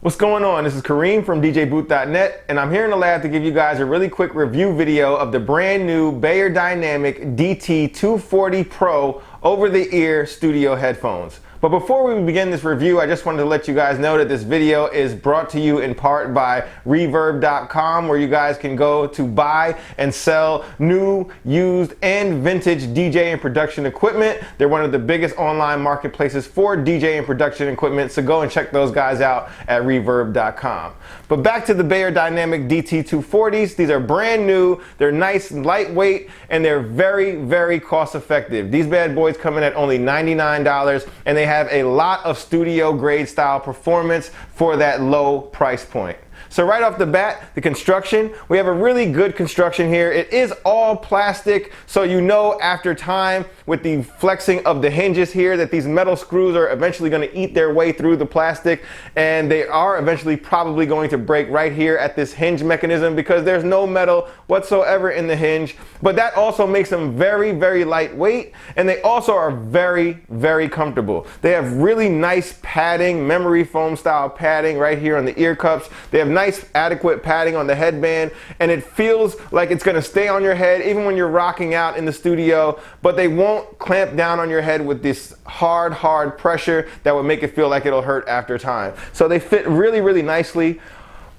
What's going on? This is Kareem from DJBooth.net, and I'm here in the lab to give you guys a really quick review video of the brand new Beyerdynamic DT-240 PRO over-the-ear studio headphones. But before we begin this review, I just wanted to let you guys know that this video is brought to you in part by Reverb.com, where you guys can go to buy and sell new, used, and vintage DJ and production equipment. They're one of the biggest online marketplaces for DJ and production equipment, so go and check those guys out at Reverb.com. But back to the Beyerdynamic DT-240s. These are brand new, they're nice and lightweight, and they're very, very cost effective. These bad boys come in at only $99, and they have a lot of studio grade style performance for that low price point. So right off the bat, the construction, we have a really good construction here. It is all plastic, so you know after time with the flexing of the hinges here that these metal screws are eventually going to eat their way through the plastic, and they are eventually probably going to break right here at this hinge mechanism because there's no metal whatsoever in the hinge. But that also makes them very, very lightweight, and they also are very, very comfortable. They have really nice padding, memory foam style padding right here on the ear cups. They have nice adequate padding on the headband, and it feels like it's going to stay on your head even when you're rocking out in the studio, but they won't clamp down on your head with this hard pressure that would make it feel like it'll hurt after time. So they fit really, really nicely.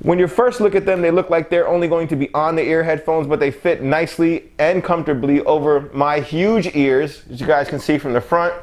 When you first look at them, they look like they're only going to be on the ear headphones, but they fit nicely and comfortably over my huge ears, as you guys can see from the front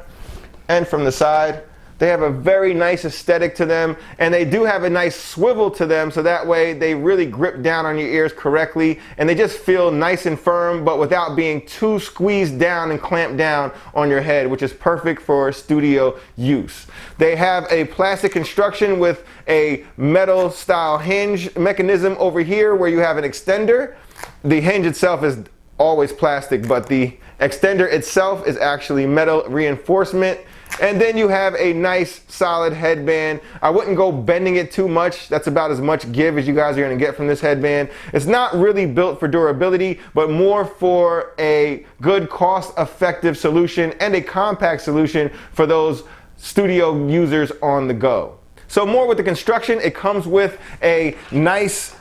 and from the side. They have a very nice aesthetic to them, and they do have a nice swivel to them, so that way they really grip down on your ears correctly, and they just feel nice and firm, but without being too squeezed down and clamped down on your head, which is perfect for studio use. They have a plastic construction with a metal style hinge mechanism over here where you have an extender. The hinge itself is always plastic, but the extender itself is actually metal reinforcement. And then you have a nice solid headband. I wouldn't go bending it too much. That's about as much give as you guys are going to get from this headband. It's not really built for durability, but more for a good cost-effective solution and a compact solution for those studio users on the go. So more with the construction, it comes with a nice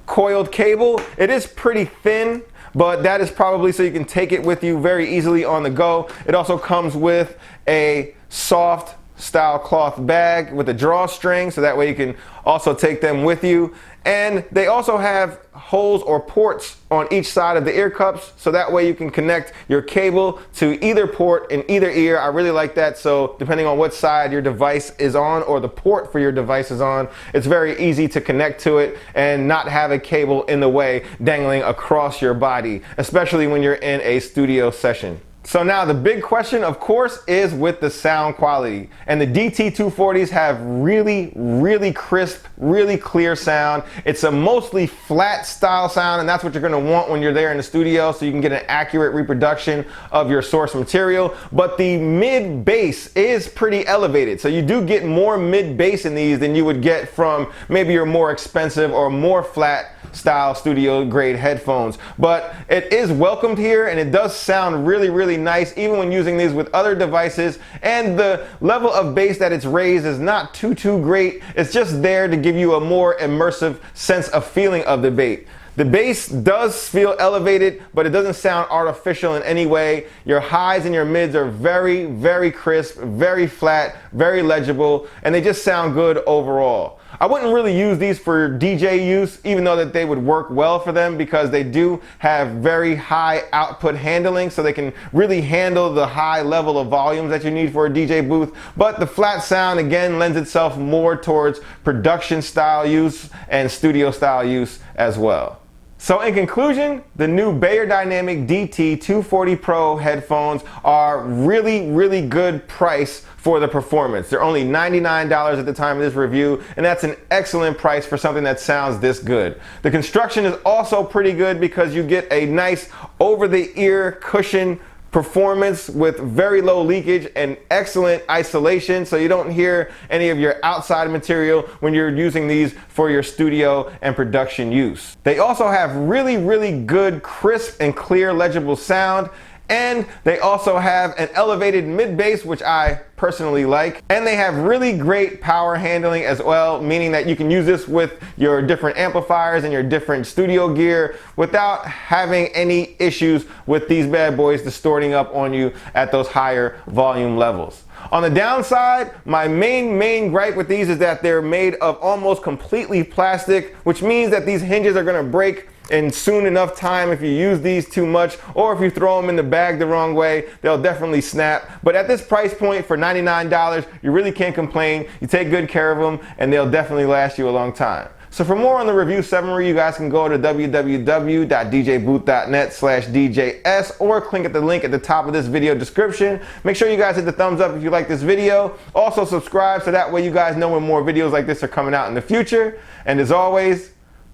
coiled cable. It is pretty thin, but that is probably so you can take it with you very easily on the go. It also comes with a soft style cloth bag with a drawstring, so that way you can also take them with you. And they also have holes or ports on each side of the ear cups, so that way you can connect your cable to either port in either ear. I really like that, so depending on what side your device is on or the port for your device is on, it's very easy to connect to it and not have a cable in the way dangling across your body, especially when you're in a studio session. So now the big question, of course, is with the sound quality. And the DT-240s have really, really crisp, really clear sound. It's a mostly flat style sound, and that's what you're gonna want when you're there in the studio, so you can get an accurate reproduction of your source material. But the mid bass is pretty elevated. So you do get more mid bass in these than you would get from maybe your more expensive or more flat style studio grade headphones. But it is welcomed here, and it does sound really, really nice even when using these with other devices, and the level of bass that it's raised is not too great. It's just there to give you a more immersive sense of feeling of the bass. The bass does feel elevated, but it doesn't sound artificial in any way. Your highs and your mids are very, very crisp, very flat, very legible, and they just sound good overall. I wouldn't really use these for DJ use, even though that they would work well for them, because they do have very high output handling, so they can really handle the high level of volumes that you need for a DJ booth. But the flat sound, again, lends itself more towards production style use and studio style use as well. So in conclusion, the new Beyerdynamic DT-240 PRO headphones are really, really good price for the performance. They're only $99 at the time of this review, and that's an excellent price for something that sounds this good. The construction is also pretty good because you get a nice over-the-ear cushion performance with very low leakage and excellent isolation, so you don't hear any of your outside material when you're using these for your studio and production use. They also have really, really good crisp and clear legible sound, And they also have an elevated mid bass, which I personally like. And they have really great power handling as well, meaning that you can use this with your different amplifiers and your different studio gear without having any issues with these bad boys distorting up on you at those higher volume levels. On the downside, my main gripe with these is that they're made of almost completely plastic, which means that these hinges are gonna break in soon enough time if you use these too much, or if you throw them in the bag the wrong way, they'll definitely snap. But at this price point for $99, you really can't complain. You take good care of them and they'll definitely last you a long time. So for more on the review summary, you guys can go to www.djbooth.net/DJS or click at the link at the top of this video description. Make sure you guys hit the thumbs up if you like this video. Also subscribe so that way you guys know when more videos like this are coming out in the future. And as always,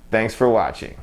thanks for watching.